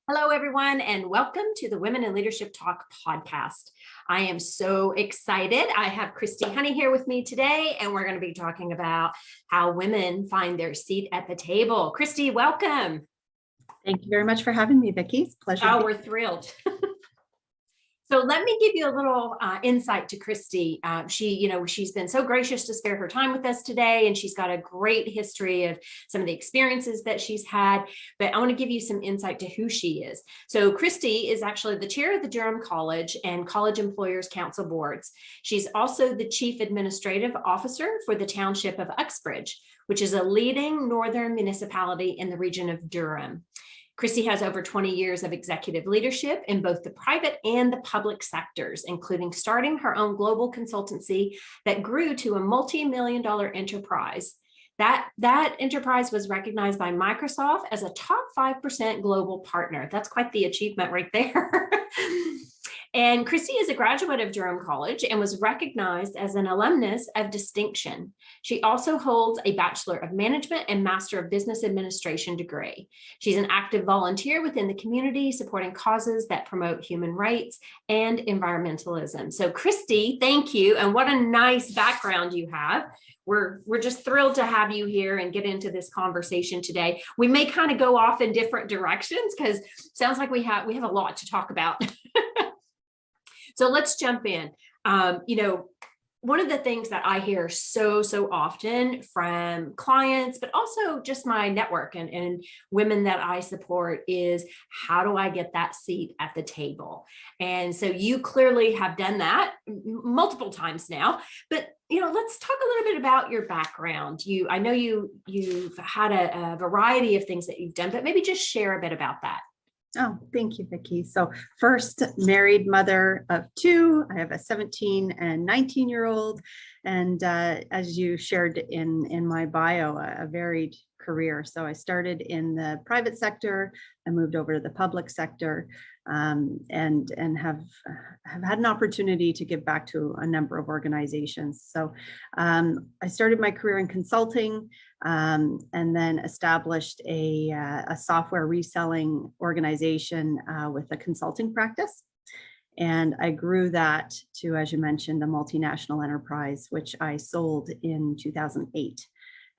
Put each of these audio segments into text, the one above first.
Hello, everyone, and welcome to the Women in Leadership Talk podcast. I am so excited. I have Kristi Honey here with me today, and we're going to be talking about how women find their seat at the table. Kristi, welcome. Thank you very much for having me, Vicki. It's a pleasure. Oh, we're thrilled. So let me give you a little insight to Kristi. She's been so gracious to spare her time with us today, and she's got a great history of some of the experiences that she's had. But I want to give you some insight to who she is. So Kristi is actually the chair of the Durham College and College Employers Council boards. She's also the chief administrative officer for the Township of Uxbridge, which is a leading northern municipality in the region of Durham. Kristi has over 20 years of executive leadership in both the private and the public sectors, including starting her own global consultancy that grew to a multi-million-dollar enterprise. That enterprise was recognized by Microsoft as a top 5% global partner. That's quite the achievement right there. And Kristi is a graduate of Durham College and was recognized as an alumnus of distinction. She also holds a Bachelor of Management and Master of Business Administration degree. She's an active volunteer within the community, supporting causes that promote human rights and environmentalism. So Kristi, thank you. And what a nice background you have. We're just thrilled to have you here and get into this conversation today. We may kind of go off in different directions because it sounds like we have a lot to talk about. So let's jump in. One of the things that I hear so often from clients, but also just my network and women that I support is, how do I get that seat at the table? And so you clearly have done that multiple times now, but let's talk a little bit about your background. I know you've had a variety of things that you've done, but maybe just share a bit about that. Oh, thank you, Vicki. So first, married mother of two. I have a 17 and 19-year-old. And as you shared in my bio, a varied career. So I started in the private sector. I moved over to the public sector and have had an opportunity to give back to a number of organizations. So I started my career in consulting and then established a software reselling organization with a consulting practice. And I grew that to, as you mentioned, a multinational enterprise, which I sold in 2008.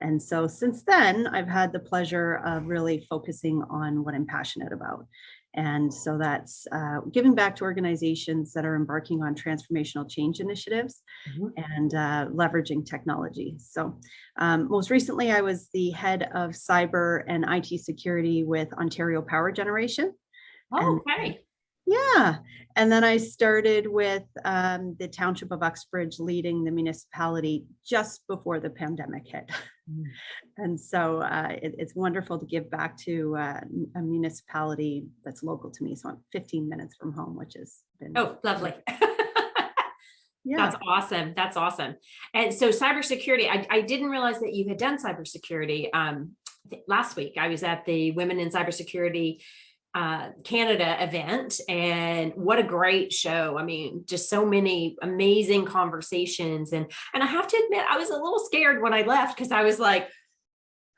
And so since then, I've had the pleasure of really focusing on what I'm passionate about. And so that's giving back to organizations that are embarking on transformational change initiatives and leveraging technology. So most recently, I was the head of cyber and IT security with Ontario Power Generation. Oh, okay. Yeah. And then I started with the Township of Uxbridge, leading the municipality just before the pandemic hit. And so it's wonderful to give back to a municipality that's local to me. So I'm 15 minutes from home, which has been— Oh, lovely. Yeah. That's awesome. That's awesome. And so cybersecurity, I didn't realize that you had done cybersecurity. Last week, I was at the Women in Cybersecurity Canada event, and what a great show. I mean, just so many amazing conversations. And I have to admit, I was a little scared when I left because I was like,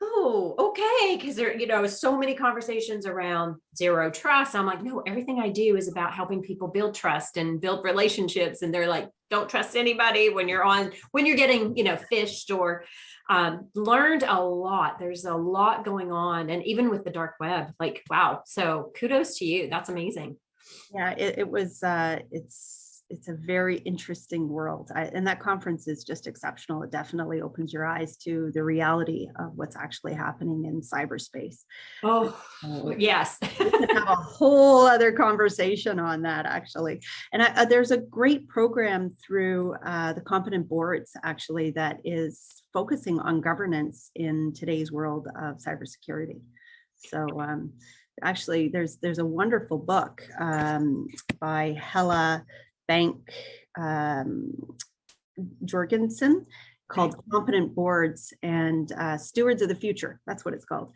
oh, okay. Because there, so many conversations around zero trust. I'm like, no, everything I do is about helping people build trust and build relationships. And they're like, don't trust anybody when you're getting, phished or learned a lot. There's a lot going on. And even with the dark web, like, wow. So kudos to you. That's amazing. Yeah, it was, it's a very interesting world. And that conference is just exceptional. It definitely opens your eyes to the reality of what's actually happening in cyberspace. Oh, yes. We could have a whole other conversation on that, actually. And there's a great program through the Competent Boards, actually, that is focusing on governance in today's world of cybersecurity. So actually, there's a wonderful book by Hella Bank Jorgensen called Competent Boards and Stewards of the Future. That's what it's called.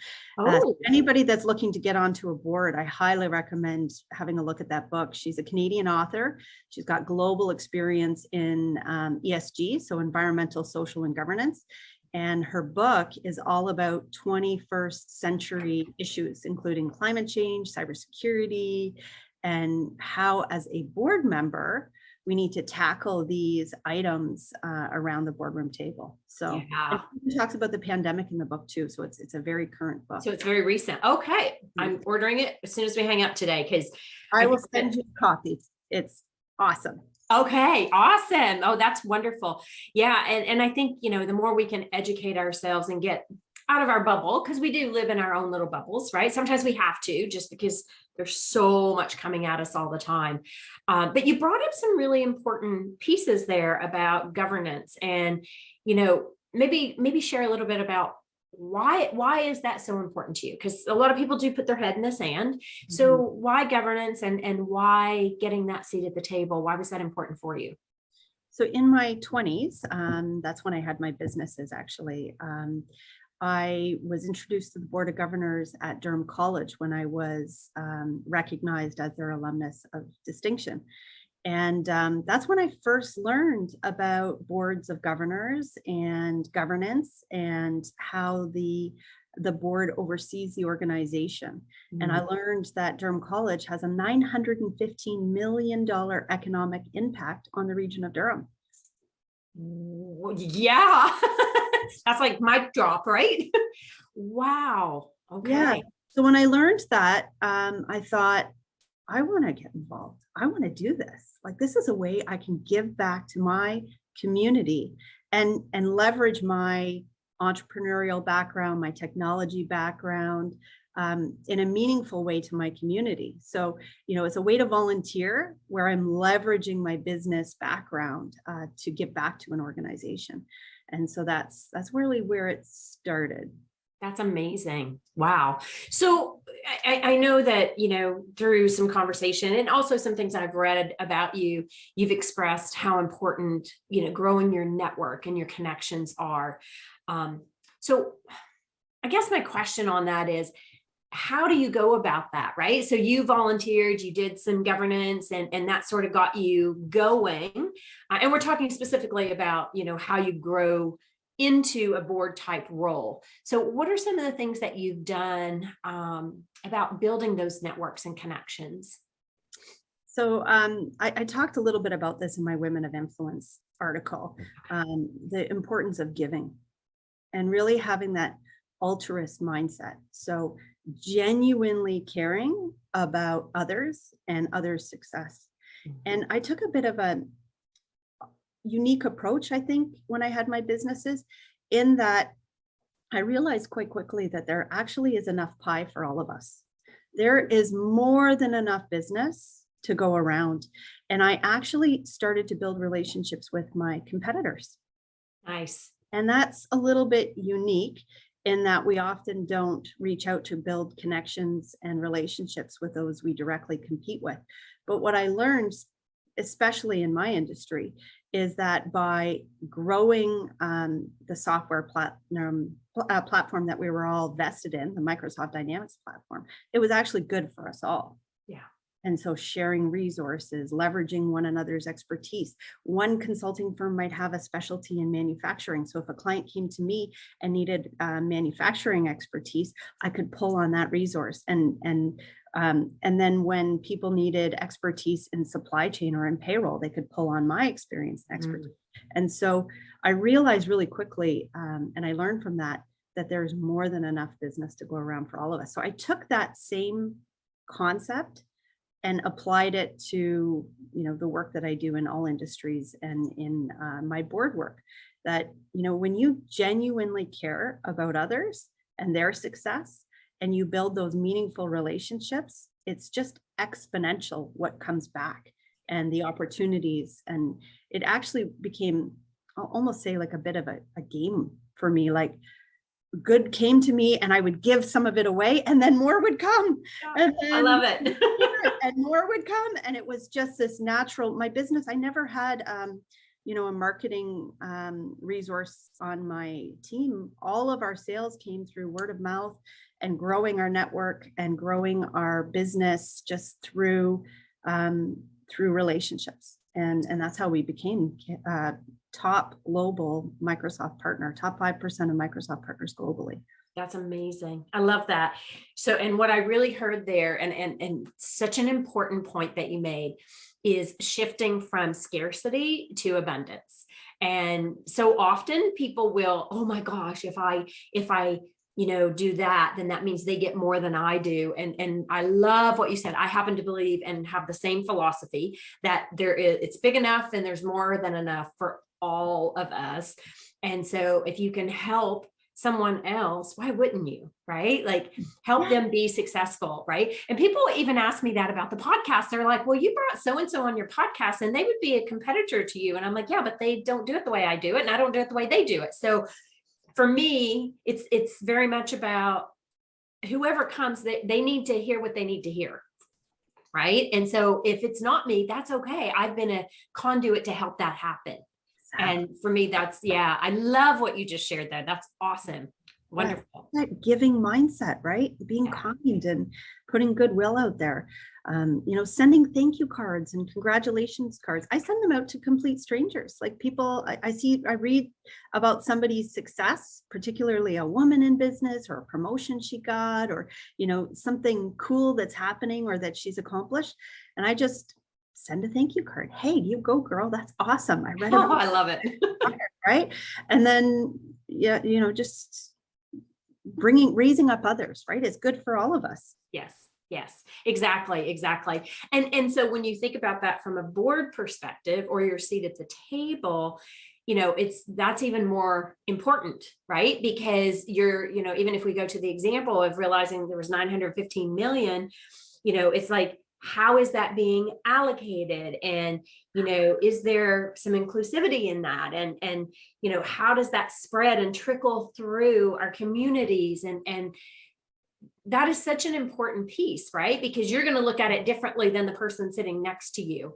Anybody that's looking to get onto a board, I highly recommend having a look at that book. She's a Canadian author. She's got global experience in ESG, so environmental, social, and governance. And her book is all about 21st century issues, including climate change, cybersecurity, and how, as a board member, we need to tackle these items around the boardroom table. So Yeah. it talks about the pandemic in the book too. So it's a very current book. So it's very recent. Okay. I'm ordering it as soon as we hang up today, because I will send you a copy. It's awesome. okay, awesome. Oh, that's wonderful. Yeah. And I think, the more we can educate ourselves and get out of our bubble, because we do live in our own little bubbles, right? Sometimes we have to, just because there's so much coming at us all the time. But you brought up some really important pieces there about governance, and, maybe share a little bit about why is that so important to you? Because a lot of people do put their head in the sand. So why governance, and why getting that seat at the table? Why was that important for you? So in my 20s, that's when I had my businesses actually. I was introduced to the Board of Governors at Durham College when I was recognized as their alumnus of distinction. And that's when I first learned about boards of governors and governance and how the board oversees the organization. And I learned that Durham College has a $915 million economic impact on the region of Durham. Yeah. That's like mic drop, right? Wow. Okay. Yeah. So when I learned that, I thought, I want to get involved. I want to do this. Like, this is a way I can give back to my community and leverage my entrepreneurial background, my technology background, in a meaningful way to my community. So, it's a way to volunteer where I'm leveraging my business background to give back to an organization. And so that's really where it started. That's amazing. Wow. So I know that, through some conversation and also some things I've read about you, you've expressed how important, growing your network and your connections are. So I guess my question on that is, how do you go about that, right? So you volunteered, you did some governance, and that sort of got you going. And we're talking specifically about, how you grow into a board type role. So what are some of the things that you've done about building those networks and connections? So I talked a little bit about this in my Women of Influence article, the importance of giving and really having that altruist mindset. So genuinely caring about others and others' success. And I took a bit of a unique approach, I think, when I had my businesses, in that I realized quite quickly that there actually is enough pie for all of us. There is more than enough business to go around. And I actually started to build relationships with my competitors. Nice. And that's a little bit unique in that we often don't reach out to build connections and relationships with those we directly compete with. But what I learned, especially in my industry, is that by growing the software platform that we were all vested in, the Microsoft Dynamics platform, it was actually good for us all. Yeah. And so sharing resources, leveraging one another's expertise. One consulting firm might have a specialty in manufacturing. So if a client came to me and needed manufacturing expertise, I could pull on that resource. And then when people needed expertise in supply chain or in payroll, they could pull on my experience and expertise. And so I realized really quickly, and I learned from that there's more than enough business to go around for all of us. So I took that same concept and applied it to, the work that I do in all industries and in my board work. That, when you genuinely care about others and their success, and you build those meaningful relationships, it's just exponential what comes back and the opportunities. And it actually became, I'll almost say, like a bit of a game for me. Like, good came to me and I would give some of it away, and then more would come. And then, I love it. and more would come. And it was just this natural, my business, I never had, a marketing resource on my team. All of our sales came through word of mouth and growing our network and growing our business just through relationships. And that's how we became top global Microsoft partner, top 5% of Microsoft partners globally. That's amazing. I love that. So, and what I really heard there, and such an important point that you made, is shifting from scarcity to abundance. And so often people will, oh my gosh, if I, do that, then that means they get more than I do. And I love what you said. I happen to believe and have the same philosophy that it's big enough and there's more than enough for all of us. And so if you can help someone else, why wouldn't you? Right? Like help them be successful. Right. And people even ask me that about the podcast. They're like, well, you brought so-and-so on your podcast and they would be a competitor to you. And I'm like, yeah, but they don't do it the way I do it. And I don't do it the way they do it. So for me, it's very much about whoever comes, they need to hear what they need to hear. Right. And so if it's not me, that's okay. I've been a conduit to help that happen. And for me, I love what you just shared there. That's awesome. Wonderful. That giving mindset, right? Being kind and putting goodwill out there. Sending thank you cards and congratulations cards. I send them out to complete strangers. Like people, I read about somebody's success, particularly a woman in business or a promotion she got, or, something cool that's happening or that she's accomplished. And I just send a thank you card. Hey, you go, girl. That's awesome. I read it. Oh, I love it. Right. And then, just raising up others, right? It's good for all of us. Yes, exactly. And so when you think about that from a board perspective or your seat at the table, that's even more important, right? Because even if we go to the example of realizing there was 915 million, it's like, how is that being allocated? And, is there some inclusivity in that? And, how does that spread and trickle through our communities? And that is such an important piece, right? Because you're going to look at it differently than the person sitting next to you.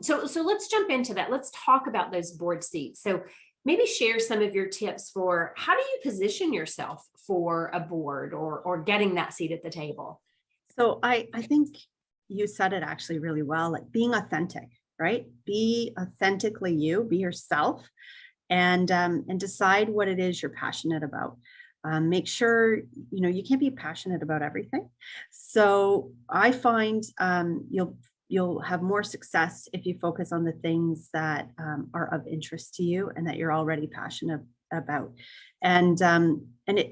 So let's jump into that. Let's talk about those board seats. So maybe share some of your tips for how do you position yourself for a board or getting that seat at the table? So I think you said it actually really well, like being authentic, right? Be authentically you, be yourself, and decide what it is you're passionate about. Make sure, you can't be passionate about everything. So I find you'll have more success if you focus on the things that are of interest to you and that you're already passionate about. And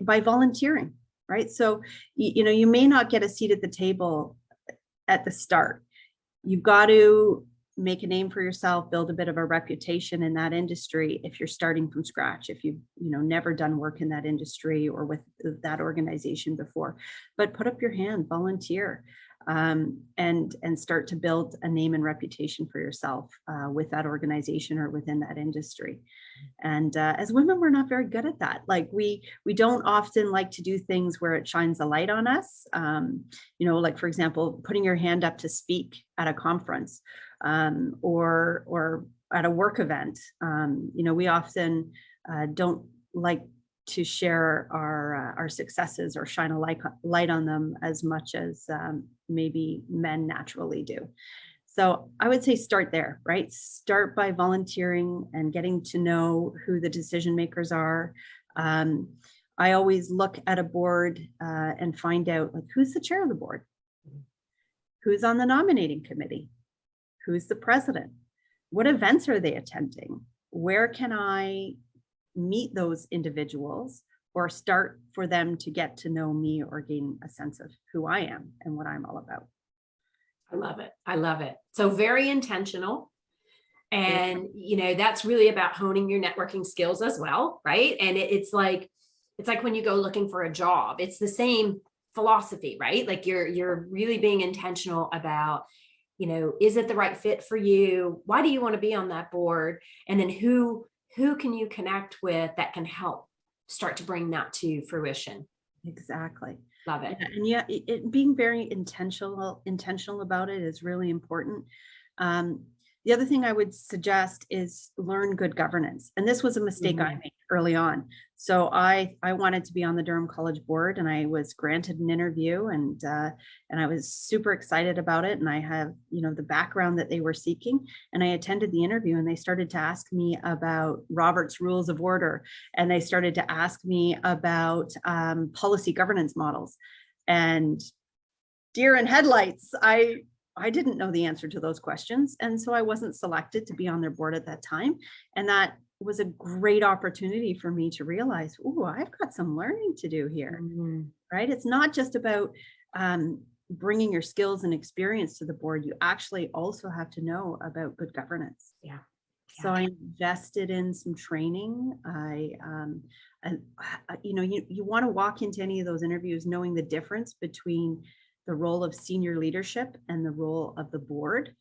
by volunteering, right? So, you may not get a seat at the table at the start. You've got to make a name for yourself, build a bit of a reputation in that industry if you're starting from scratch, if you've never done work in that industry or with that organization before. But put up your hand, volunteer, and start to build a name and reputation for yourself with that organization or within that industry. And as women, we're not very good at that. Like we don't often like to do things where it shines a light on us. Like for example, putting your hand up to speak at a conference or at a work event. We often don't like to share our successes or shine a light on them as much as maybe men naturally do. So I would say start there, right? Start by volunteering and getting to know who the decision makers are. I always look at a board and find out like who's the chair of the board, who's on the nominating committee, who's the president, what events are they attending, where can I meet those individuals or start for them to get to know me or gain a sense of who I am and what I'm all about. I love it. So very intentional. And, that's really about honing your networking skills as well. Right. And it's like when you go looking for a job, it's the same philosophy, right? Like you're really being intentional about, is it the right fit for you? Why do you want to be on that board? And then who can you connect with that can help start to bring that to fruition? Exactly. Love it. And being very intentional about it is really important. The other thing I would suggest is learn good governance. And this was a mistake I made early on. So I wanted to be on the Durham College Board, and I was granted an interview, and I was super excited about it. And I have, the background that they were seeking. And I attended the interview, and they started to ask me about Robert's Rules of Order, and they started to ask me about policy governance models. And deer in headlights, I didn't know the answer to those questions. And so I wasn't selected to be on their board at that time. And that was a great opportunity for me to realize, oh, I've got some learning to do here, right? It's not just about bringing your skills and experience to the board. You actually also have to know about good governance. Yeah. So I invested in some training. You want to walk into any of those interviews knowing the difference between the role of senior leadership and the role of the board.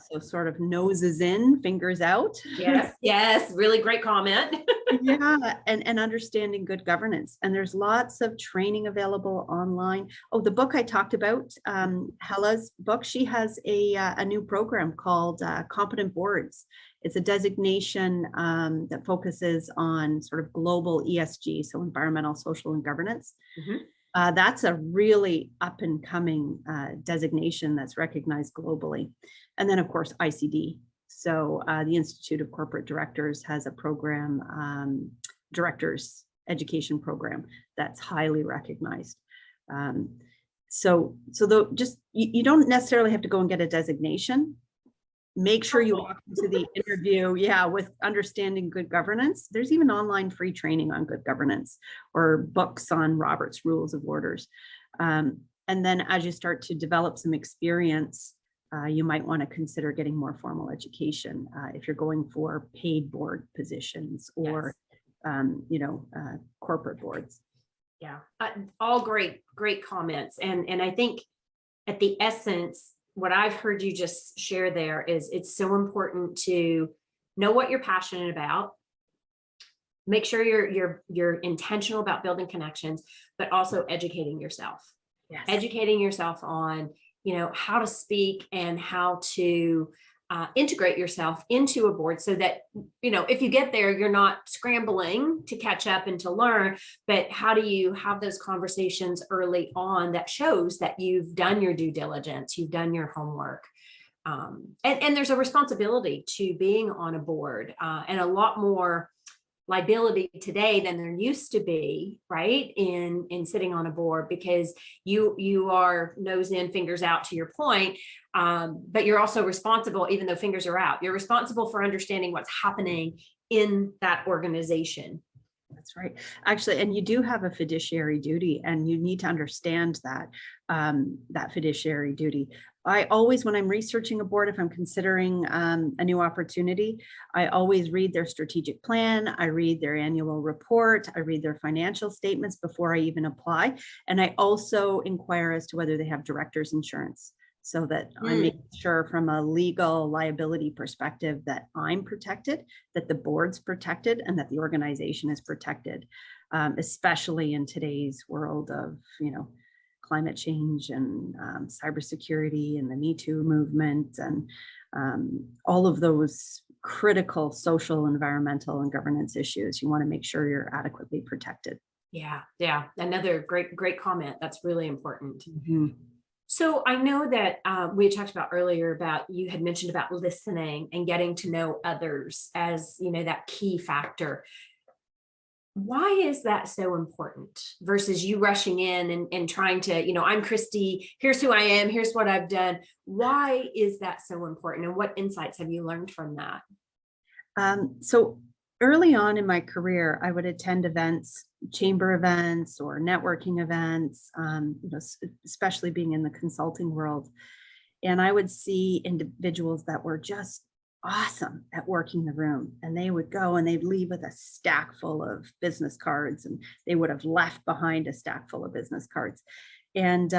So sort of noses in, fingers out. Yes, really great comment. Yeah, and understanding good governance. And there's lots of training available online. Oh, the book I talked about, Hella's book, she has a new program called Competent Boards. It's a designation that focuses on sort of global ESG, so environmental, social, and governance. That's a really up and coming designation that's recognized globally. And then, of course, ICD. So the Institute of Corporate Directors has a program, directors education program, that's highly recognized. You don't necessarily have to go and get a designation. Make sure you walk into the interview, with understanding good governance. There's even online free training on good governance or books on Robert's Rules of Orders. And then as you start to develop some experience, you might want to consider getting more formal education if you're going for paid board positions or, corporate boards. Yeah, all great comments. And I think at the essence, what I've heard you just share there is it's so important to know what you're passionate about, make sure you're intentional about building connections, but also educating yourself. Educating yourself on, how to speak and how to integrate yourself into a board so that, if you get there, you're not scrambling to catch up and to learn, but how do you have those conversations early on that shows that you've done your due diligence, you've done your homework. And there's a responsibility to being on a board and a lot more liability today than there used to be, right? In sitting on a board, because you are nose in, fingers out, to your point. But you're also responsible, even though fingers are out, you're responsible for understanding what's happening in that organization. That's right. Actually, and you do have a fiduciary duty, and you need to understand that fiduciary duty. I always, when I'm researching a board, if I'm considering a new opportunity, I always read their strategic plan. I read their annual report. I read their financial statements before I even apply. And I also inquire as to whether they have director's insurance, so that I'm making sure from a legal liability perspective that I'm protected, that the board's protected, and that the organization is protected, especially in today's world of, climate change and cybersecurity and the Me Too movement and all of those critical social, environmental, and governance issues. You want to make sure you're adequately protected. Yeah. Another great comment. That's really important. So I know that we had talked about earlier about, you had mentioned about listening and getting to know others as, that key factor. Why is that so important versus you rushing in and trying to, I'm Kristi, here's who I am, here's what I've done. Why is that so important? And what insights have you learned from that? So early on in my career, I would attend events, chamber events or networking events, especially being in the consulting world. And I would see individuals that were just awesome at working the room, and they would go and they'd leave with a stack full of business cards, and they would have left behind a stack full of business cards. And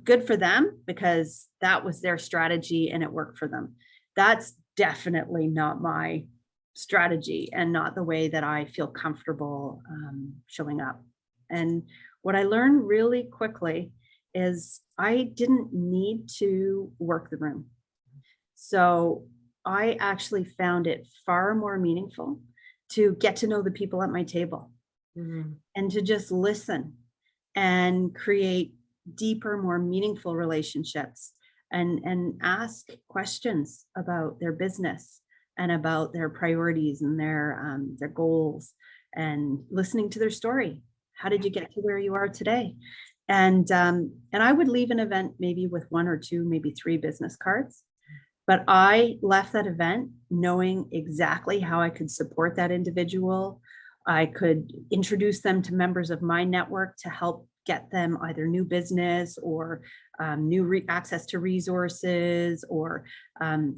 good for them, because that was their strategy and it worked for them. That's definitely not my strategy and not the way that I feel comfortable showing up. And what I learned really quickly is I didn't need to work the room. So I actually found it far more meaningful to get to know the people at my table Mhm. and to just listen and create deeper, more meaningful relationships and ask questions about their business and about their priorities and their goals and listening to their story. How did you get to where you are today? And I would leave an event maybe with one or two, maybe three business cards. But I left that event knowing exactly how I could support that individual. I could introduce them to members of my network to help get them either new business or new access to resources or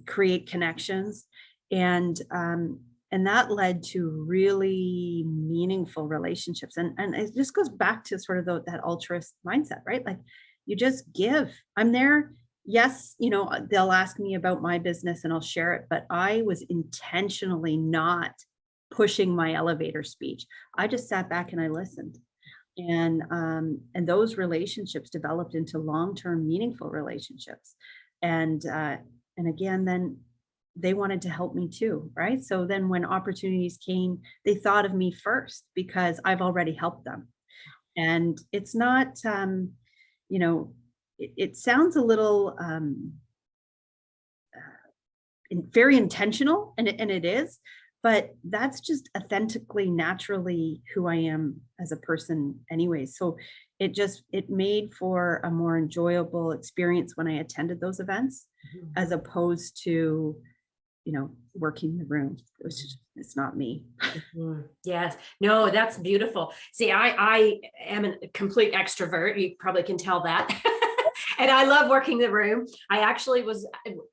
create connections. And um, and that led to really meaningful relationships. And it just goes back to sort of that altruist mindset, right? Like you just give. I'm there. Yes, they'll ask me about my business and I'll share it, but I was intentionally not pushing my elevator speech. I just sat back and I listened. And those relationships developed into long-term meaningful relationships. And again, then they wanted to help me too, right? So then when opportunities came, they thought of me first because I've already helped them. And it's not, you know, it sounds a little very intentional, and it is, but that's just authentically, naturally who I am as a person anyway. So it made for a more enjoyable experience when I attended those events, Mhm. as opposed to, working the room. It's not me. Mhm. Yes. No, that's beautiful. See, I am a complete extrovert. You probably can tell that. And I love working the room. I actually was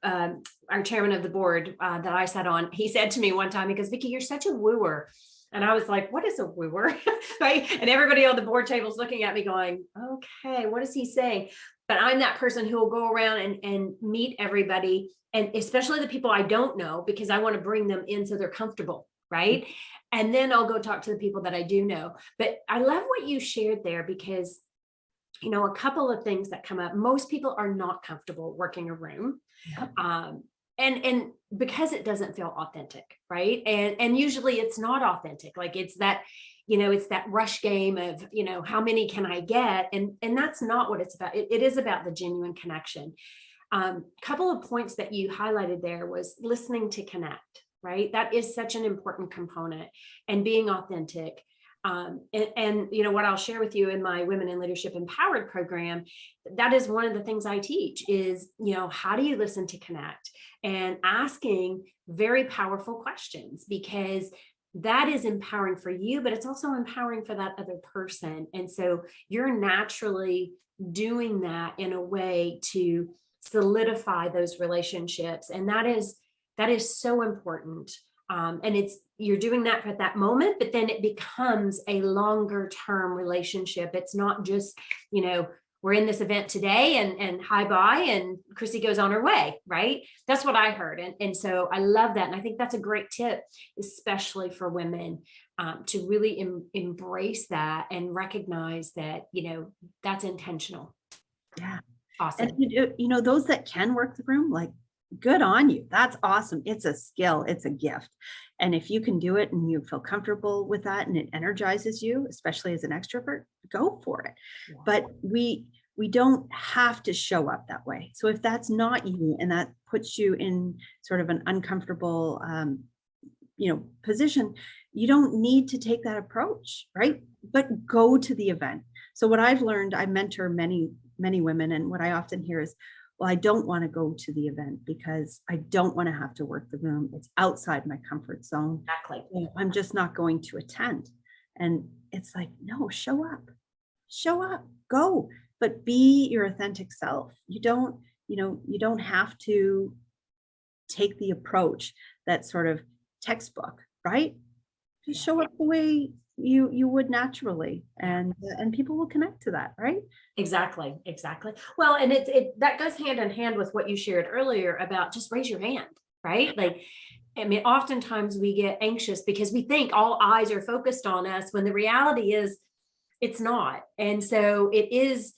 our chairman of the board that I sat on. He said to me one time, he goes, "Vicky, you're such a wooer." And I was like, "What is a wooer?" Right? And everybody on the board table is looking at me going, "Okay, what is he saying?" But I'm that person who will go around and meet everybody, and especially the people I don't know, because I want to bring them in so they're comfortable, right? And then I'll go talk to the people that I do know. But I love what you shared there because a couple of things that come up. Most people are not comfortable working a room. Yep. And because it doesn't feel authentic, right? And usually it's not authentic. Like it's that rush game of, how many can I get? And that's not what it's about. It is about the genuine connection. Couple of points that you highlighted there was listening to connect, right? That is such an important component, and being authentic. And what I'll share with you in my Women in Leadership Empowered program, that is one of the things I teach is, how do you listen to connect, and asking very powerful questions, because that is empowering for you, but it's also empowering for that other person. And so you're naturally doing that in a way to solidify those relationships. And that is so important. And you're doing that at that moment, but then it becomes a longer term relationship. It's not just, we're in this event today and hi bye and Kristi goes on her way, right? That's what I heard. And so I love that. And I think that's a great tip, especially for women, to really embrace that and recognize that, that's intentional. Yeah. Awesome. And those that can work the room, like, good on you. That's awesome. It's a skill, it's a gift. And if you can do it and you feel comfortable with that and it energizes you, especially as an extrovert, go for it. Yeah. But we don't have to show up that way. So if that's not you and that puts you in sort of an uncomfortable position, you don't need to take that approach, right? But go to the event. So what I've learned, I mentor many women, and what I often hear is, well, I don't want to go to the event because I don't want to have to work the room. It's outside my comfort zone. Exactly. I'm just not going to attend. And it's like, no, show up, go, but be your authentic self. You don't have to take the approach that's sort of textbook, right? Just show up the way you would naturally, and people will connect to that, right? Exactly. Well, and that goes hand in hand with what you shared earlier about just raise your hand, right? Like, I mean, oftentimes we get anxious because we think all eyes are focused on us when the reality is it's not. And so it is,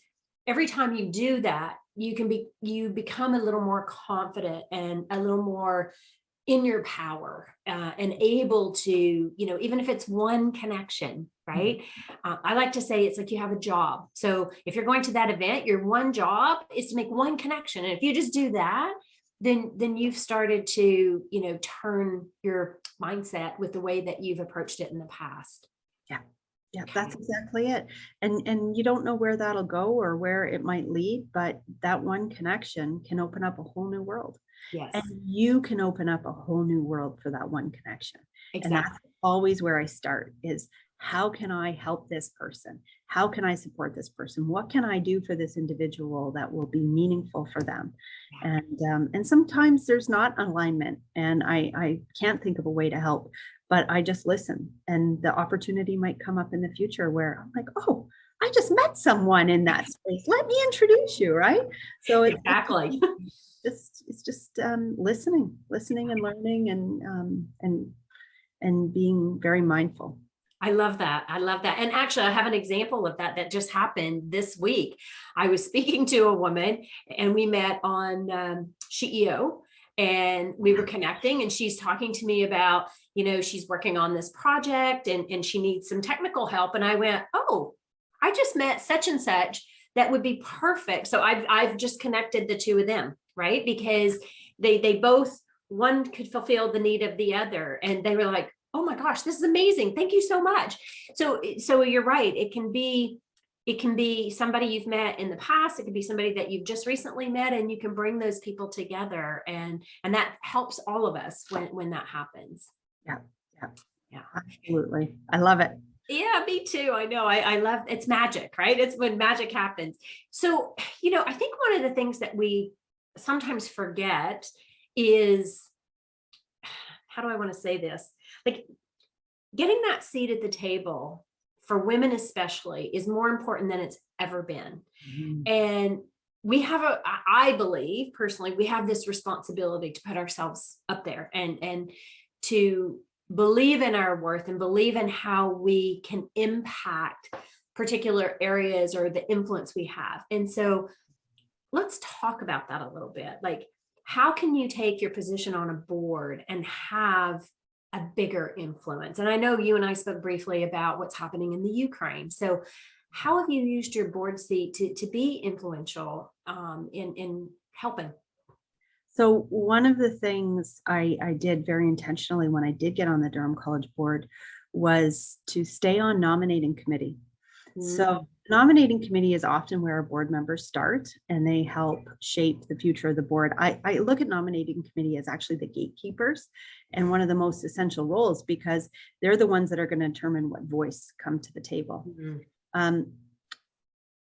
every time you do that, you become a little more confident and a little more in your power, and able to, even if it's one connection, right? I like to say it's like you have a job. So if you're going to that event, your one job is to make one connection. And if you just do that, then you've started to, turn your mindset with the way that you've approached it in the past. Yeah. Yeah, Okay. that's exactly it. And you don't know where that'll go or where it might lead, but that one connection can open up a whole new world. Yes, And you can open up a whole new world for that one connection. And that's exactly. always where I start is, how can I help this person? How can I support this person? What can I do for this individual that will be meaningful for them? And sometimes there's not alignment, and I can't think of a way to help, but I just listen, and the opportunity might come up in the future where I'm like, oh, I just met someone in that space. Let me introduce you, right? So Exactly. it's just listening and learning, and being very mindful. I love that. I love that. And actually, I have an example of that just happened this week. I was speaking to a woman, and we met on CAO, and we were connecting, and she's talking to me about, she's working on this project, and she needs some technical help. And I went, oh, I just met such and such. That would be perfect. So I've just connected the two of them, right? Because they both, one could fulfill the need of the other. And they were like, oh my gosh, this is amazing. Thank you so much. So you're right. It can be somebody you've met in the past. It could be somebody that you've just recently met, and you can bring those people together, and that helps all of us when that happens. Yeah. Yeah. Absolutely. I love it. Yeah, me too. I know. I love, it's magic, right? It's when magic happens. So, I think one of the things that we sometimes forget is, how do I want to say this? Like, getting that seat at the table for women especially is more important than it's ever been. And we have I believe personally, we have this responsibility to put ourselves up there, and to believe in our worth and believe in how we can impact particular areas or the influence we have. And so let's talk about that a little bit. Like, how can you take your position on a board and have a bigger influence? And I know you and I spoke briefly about what's happening in the Ukraine. So how have you used your board seat to be influential in helping? So one of the things I did very intentionally when I did get on the Durham College board was to stay on nominating committee. So nominating committee is often where our board members start, and they help shape the future of the board. I look at nominating committee as actually the gatekeepers and one of the most essential roles, because they're the ones that are going to determine what voice come to the table.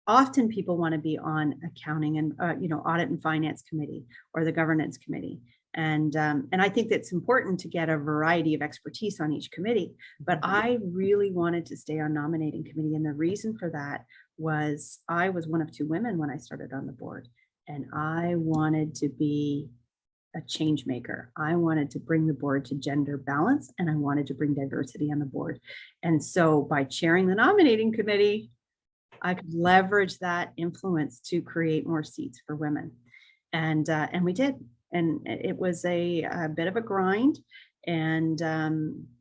Often people want to be on accounting and audit and finance committee or the governance committee. And I think that's important to get a variety of expertise on each committee. But I really wanted to stay on nominating committee. And the reason for that was I was one of two women when I started on the board. And I wanted to be a change maker. I wanted to bring the board to gender balance, and I wanted to bring diversity on the board. And so by chairing the nominating committee, I could leverage that influence to create more seats for women. And we did. And it was a bit of a grind, and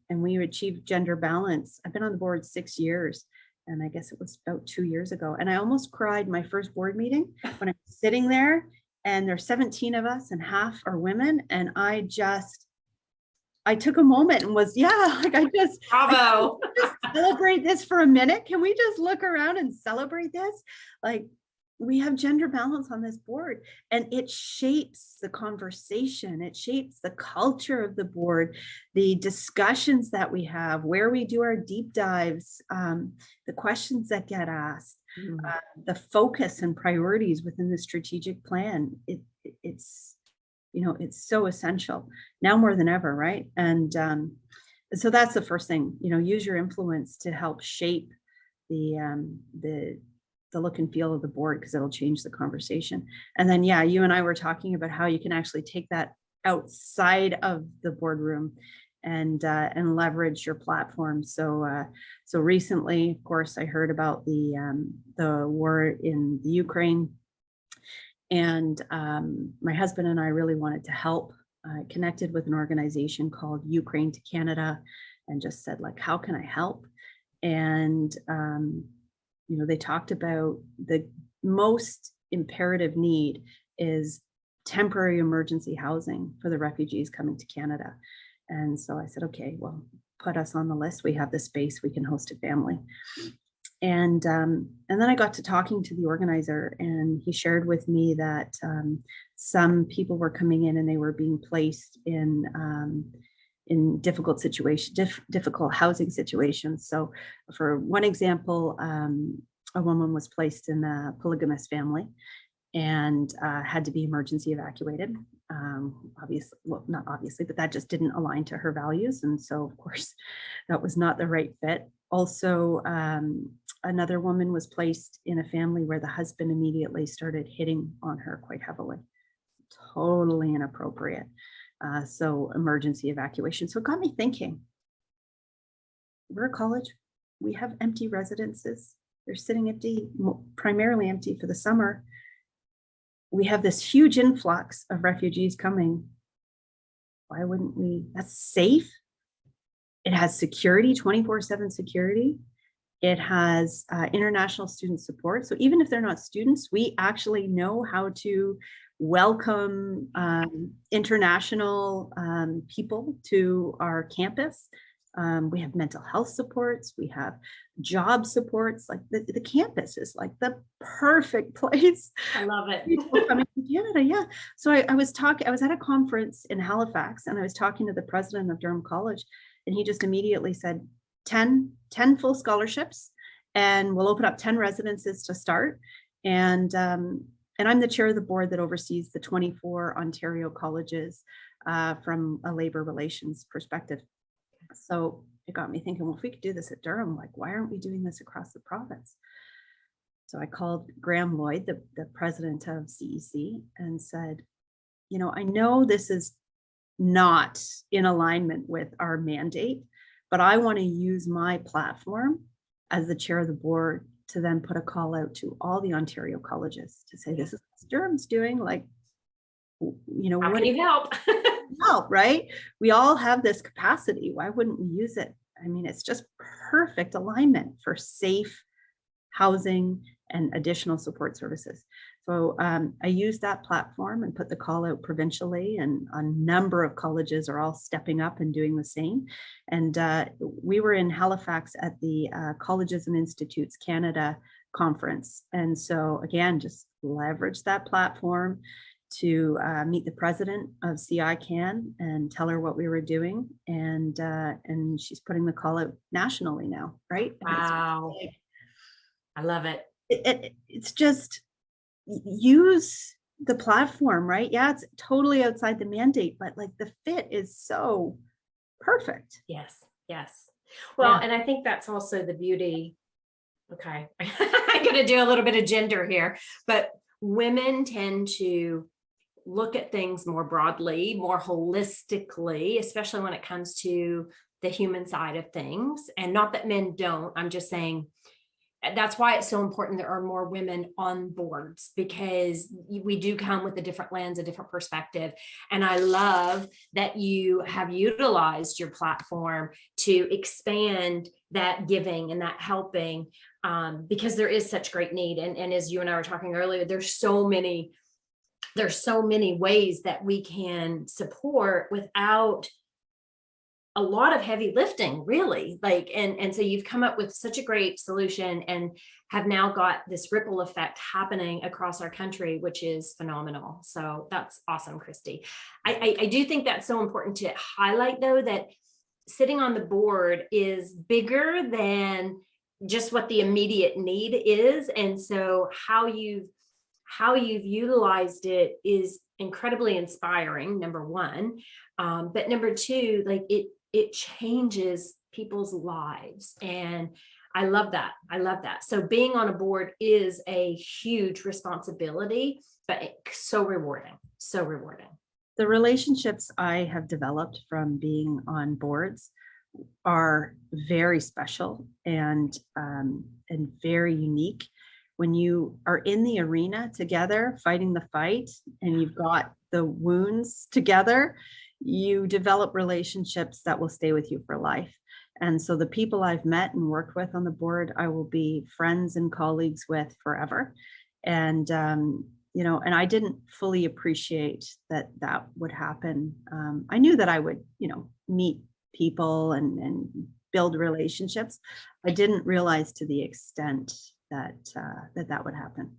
we achieved gender balance. I've been on the board 6 years, and I guess it was about 2 years ago. And I almost cried my first board meeting when I was sitting there, and there's 17 of us and half are women. And I took a moment and was, Bravo. just celebrate this for a minute. Can we just look around and celebrate this? Like, we have gender balance on this board, and it shapes the conversation. It shapes the culture of the board, the discussions that we have, where we do our deep dives, the questions that get asked, the focus and priorities within the strategic plan. It's so essential now more than ever, right? And so that's the first thing. Use your influence to help shape the look and feel of the board, because it'll change the conversation. And then, you and I were talking about how you can actually take that outside of the boardroom and leverage your platform. So recently, of course, I heard about the war in the Ukraine, And my husband and I really wanted to help. I connected with an organization called Ukraine to Canada and just said, like, how can I help? And, they talked about the most imperative need is temporary emergency housing for the refugees coming to Canada. And so I said, okay, well, put us on the list. We have the space, we can host a family. And then I got to talking to the organizer, and he shared with me that some people were coming in and they were being placed in difficult situations, difficult housing situations. So, for one example, a woman was placed in a polygamous family and had to be emergency evacuated. Obviously, well, not obviously, but that just didn't align to her values, and so of course, that was not the right fit. Also, another woman was placed in a family where the husband immediately started hitting on her quite heavily. Totally inappropriate. So emergency evacuation. So it got me thinking, we're a college, we have empty residences. They're sitting empty, primarily empty for the summer. We have this huge influx of refugees coming. Why wouldn't we? That's safe. It has security, 24/7 security. It has international student support. So even if they're not students, we actually know how to welcome international people to our campus. We have mental health supports. We have job supports. Like the campus is like the perfect place. I love it. People coming to Canada, yeah. So I was at a conference in Halifax, and I was talking to the president of Durham College, and he just immediately said, 10 full scholarships, and we'll open up 10 residences to start. And I'm the chair of the board that oversees the 24 Ontario colleges from a labor relations perspective. So it got me thinking, well, if we could do this at Durham, like, why aren't we doing this across the province? So I called Graham Lloyd, the president of CEC, and said, I know this is not in alignment with our mandate, but I want to use my platform as the chair of the board to then put a call out to all the Ontario colleges to say, this is what Durham's doing. Like, How can you help? help, right? We all have this capacity. Why wouldn't we use it? I mean, it's just perfect alignment for safe housing and additional support services. So I used that platform and put the call out provincially, and a number of colleges are all stepping up and doing the same. And we were in Halifax at the Colleges and Institutes Canada conference. And so again, just leverage that platform to meet the president of CICAN and tell her what we were doing. And she's putting the call out nationally now, right? Wow. I love it. It's just, use the platform, right? Yeah, it's totally outside the mandate, but like the fit is so perfect. Yes. Well, Yeah. and I think that's also the beauty. Okay. I'm going to do a little bit of gender here, but women tend to look at things more broadly, more holistically, especially when it comes to the human side of things. And not that men don't, I'm just saying, that's why it's so important there are more women on boards, because we do come with a different lens, a different perspective. And I love that you have utilized your platform to expand that giving and that helping, because there is such great need. And as you and I were talking earlier, there's so many ways that we can support without a lot of heavy lifting, really. And so you've come up with such a great solution and have now got this ripple effect happening across our country, which is phenomenal. So that's awesome, Kristi. I do think that's so important to highlight, though, that sitting on the board is bigger than just what the immediate need is. And so how you've utilized it is incredibly inspiring, number one. But number two, like it changes people's lives. And I love that. So being on a board is a huge responsibility, but so rewarding. The relationships I have developed from being on boards are very special and very unique, when you are in the arena together, fighting the fight, and you've got the wounds together, you develop relationships that will stay with you for life. And so the people I've met and worked with on the board, I will be friends and colleagues with forever. And, and I didn't fully appreciate that that would happen. I knew that I would, meet people and build relationships. I didn't realize to the extent that that would happen.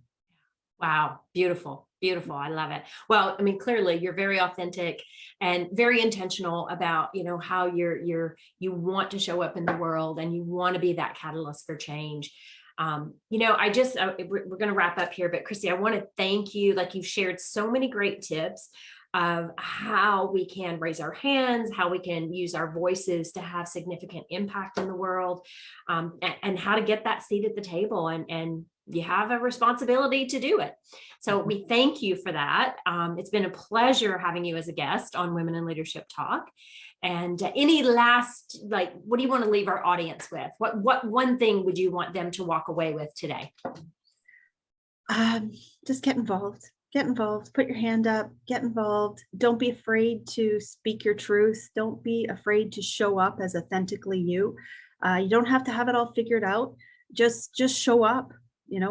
Wow. Beautiful. Beautiful. I love it. Well, I mean, clearly you're very authentic and very intentional about, how you want to show up in the world and you want to be that catalyst for change. We're going to wrap up here, but Kristi, I want to thank you. Like, you've shared so many great tips of how we can raise our hands, how we can use our voices to have significant impact in the world, and how to get that seat at the table. And you have a responsibility to do it. So we thank you for that. It's been a pleasure having you as a guest on Women in Leadership Talk. And any last, what do you want to leave our audience with? What one thing would you want them to walk away with today? Just get involved. Get involved, put your hand up, get involved. Don't be afraid to speak your truth. Don't be afraid to show up as authentically you. You don't have to have it all figured out. Just show up,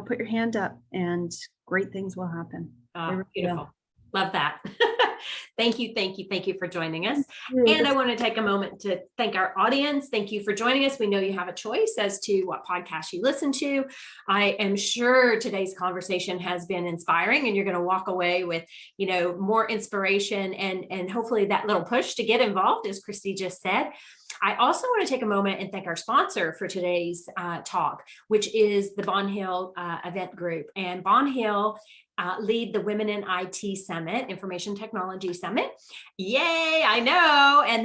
put your hand up, and great things will happen. Beautiful. Love that. Thank you. Thank you. Thank you for joining us. And I want to take a moment to thank our audience. Thank you for joining us. We know you have a choice as to what podcast you listen to. I am sure today's conversation has been inspiring and you're going to walk away with, more inspiration and hopefully that little push to get involved, as Kristi just said. I also want to take a moment and thank our sponsor for today's talk, which is the Bond Hill event group. And Bond Hill lead the Women in IT Summit, Information Technology Summit. Yay, I know. And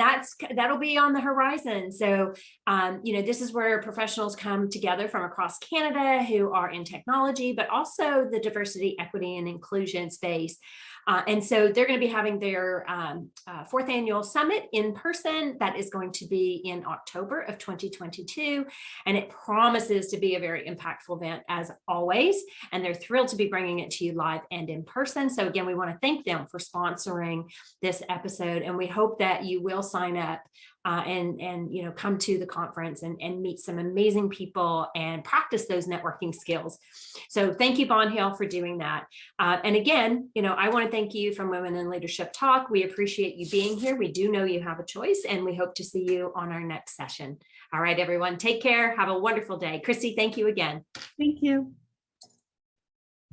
that'll be on the horizon. So, this is where professionals come together from across Canada who are in technology, but also the diversity, equity, and inclusion space. And so they're going to be having their fourth annual summit in person. That is going to be in October of 2022. And it promises to be a very impactful event as always. And they're thrilled to be bringing it to you live and in person. So again, we want to thank them for sponsoring this episode. And we hope that you will sign up and come to the conference and meet some amazing people and practice those networking skills. So thank you, Bond Hill, for doing that. And again, I want to thank you from Women in Leadership Talk. We appreciate you being here. We do know you have a choice, and we hope to see you on our next session. All right, everyone, take care. Have a wonderful day. Kristi, thank you again. Thank you.